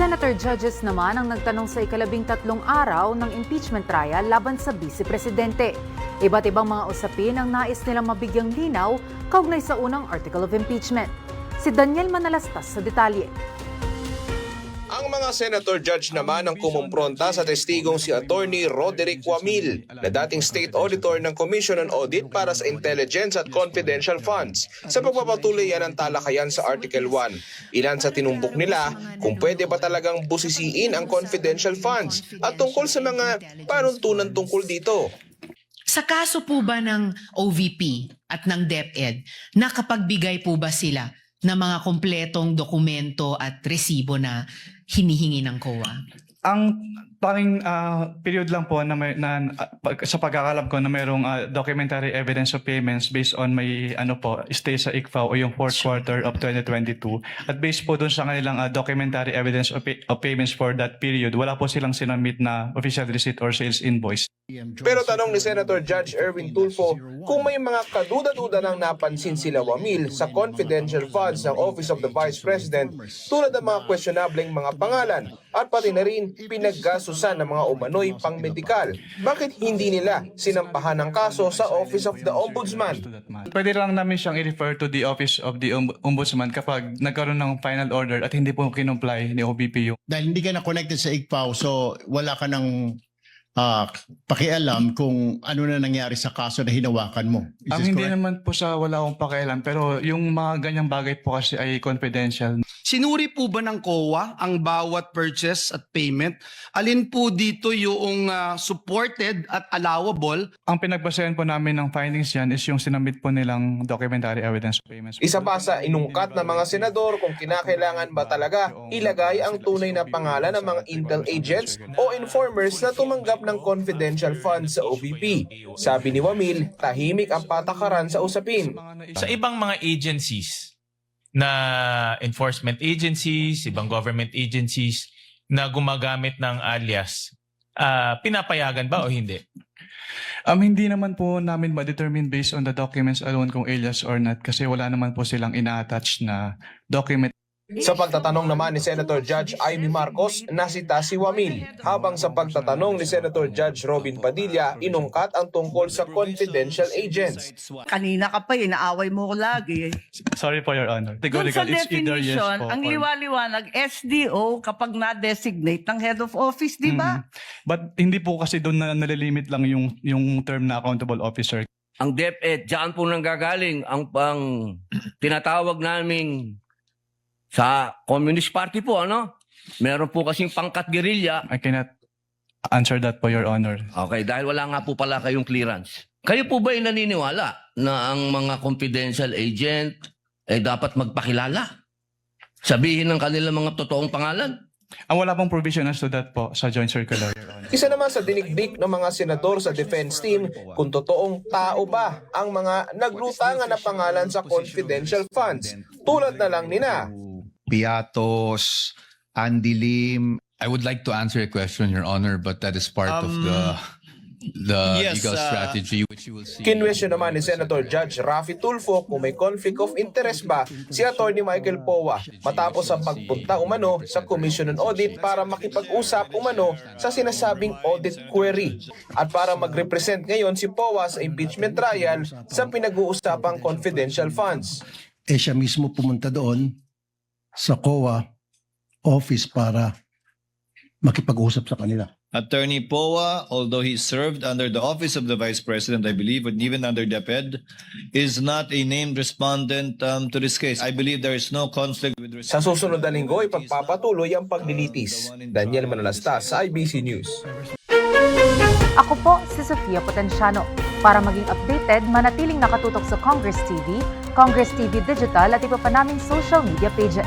Senator judges naman ang nagtanong sa ika-13 araw ng impeachment trial laban sa Vice Presidente. Iba't ibang mga usapin ang nais nilang mabigyang linaw kaugnay sa unang article of impeachment. Si Daniel Manalastas sa detalye. Ang mga senator judge naman ang kumumpronta sa testigong si Attorney Roderick Wamil na dating state auditor ng Commission on Audit para sa Intelligence at Confidential Funds sa pagpapatuloy yan ng talakayan sa Article 1. Ilan sa tinumbok nila kung pwede ba talagang busisiin ang confidential funds at tungkol sa mga panuntunan tungkol dito. Sa kaso po ba ng OVP at ng DepEd, nakapagbigay po ba sila ng mga kompletong dokumento at resibo na hinihingi ng COA? Ang tanging period lang po sa pagkakalap ko na mayroong documentary evidence of payments based on may stay sa ICFAO o yung fourth quarter of 2022. At based po dun sa kanilang documentary evidence of payments for that period, wala po silang sinamit na official receipt or sales invoice. Pero tanong ni Senator Judge Erwin Tulfo kung may mga kaduda-duda nang napansin sila Wamil sa confidential funds ng Office of the Vice President tulad ng mga questionableng mga pangalan at pati na rin pinaggasusan ng mga umano'y pang-medikal. Bakit hindi nila sinampahan ng kaso sa Office of the Ombudsman? Pwede lang namin siyang i-refer to the Office of the Ombudsman kapag nagkaroon ng final order at hindi po kinumply ni OBP yung. Dahil hindi ka na connected sa ICFAO, so wala ka ng pakialam kung ano na nangyari sa kaso na hinawakan mo. Hindi naman po sa wala akong pakialam, pero yung mga ganyang bagay po kasi ay confidential. Sinuri po ba ng COA ang bawat purchase at payment? Alin po dito yung supported at allowable? Ang pinagbasehan po namin ng findings yan is yung sinamit po nilang documentary evidence of payments. Isa pa sa inungkat ng mga senador kung kinakailangan ba talaga ilagay ang tunay na pangalan ng mga intel agents o informers na tumanggap ng confidential funds sa OVP. Sabi ni Wamil, tahimik ang patakaran sa usapin. Sa ibang mga agencies na enforcement agencies, ibang government agencies na gumagamit ng alias, pinapayagan ba o hindi? Hindi naman po namin ma-determine based on the documents alone kung alias or not kasi wala naman po silang ina-attach na document. Sa pagtatanong naman ni Senator Judge Amy Marcos, nasita si Wamil. Habang sa pagtatanong ni Senator Judge Robin Padilla, inungkat ang tungkol sa confidential agents. Kanina ka pa, inaaway mo ko lagi. Sorry po, Your Honor. Doon sa It's either yes definition, po ang or- liwa-liwanag, SDO kapag na-designate ng head of office, di ba? But hindi po kasi doon na nalilimit lang yung term na accountable officer. Ang DepEd, diyan po nanggagaling ang tinatawag naming sa Communist Party po, ano? Meron po kasing pangkat guerrilla. I cannot answer that po, Your Honor. Okay, dahil wala nga po pala kayong clearance. Kayo po ba ay naniniwala na ang mga confidential agent ay dapat magpakilala? Sabihin ng kanilang mga totoong pangalan? Ang wala pong provision as to that po sa Joint Circular, Your Honor. Isa naman sa dinikdik ng mga senador sa defense team kung totoong tao ba ang mga naglutangan na pangalan sa confidential funds. Tulad na lang nina Piatos, Andy Lim. I would like to answer a question, Your Honor, but that is part of the legal strategy which you will see. Kinwestiyon naman ni Senator Judge Raffy Tulfo kung may conflict of interest ba si Atty. Michael Powa matapos ang pagpunta umano sa Commission on Audit para makipag-usap umano sa sinasabing audit query at para mag-represent ngayon si Powa sa impeachment trial sa pinag-uusapang confidential funds. Siya mismo pumunta doon sa COA office para makipag-usap sa kanila. Attorney Powa, although he served under the office of the Vice President, I believe, and even under DepEd, is not a named respondent to this case. I believe there is no conflict with Sa susunod na linggo, ipagpapatuloy ang paglilitis. Daniel Manalastas, IBC News. Ako po si Sofia Potenciano. Para maging updated, manatiling nakatutok sa Congress TV, Congress TV Digital at iba pa naming social media pages.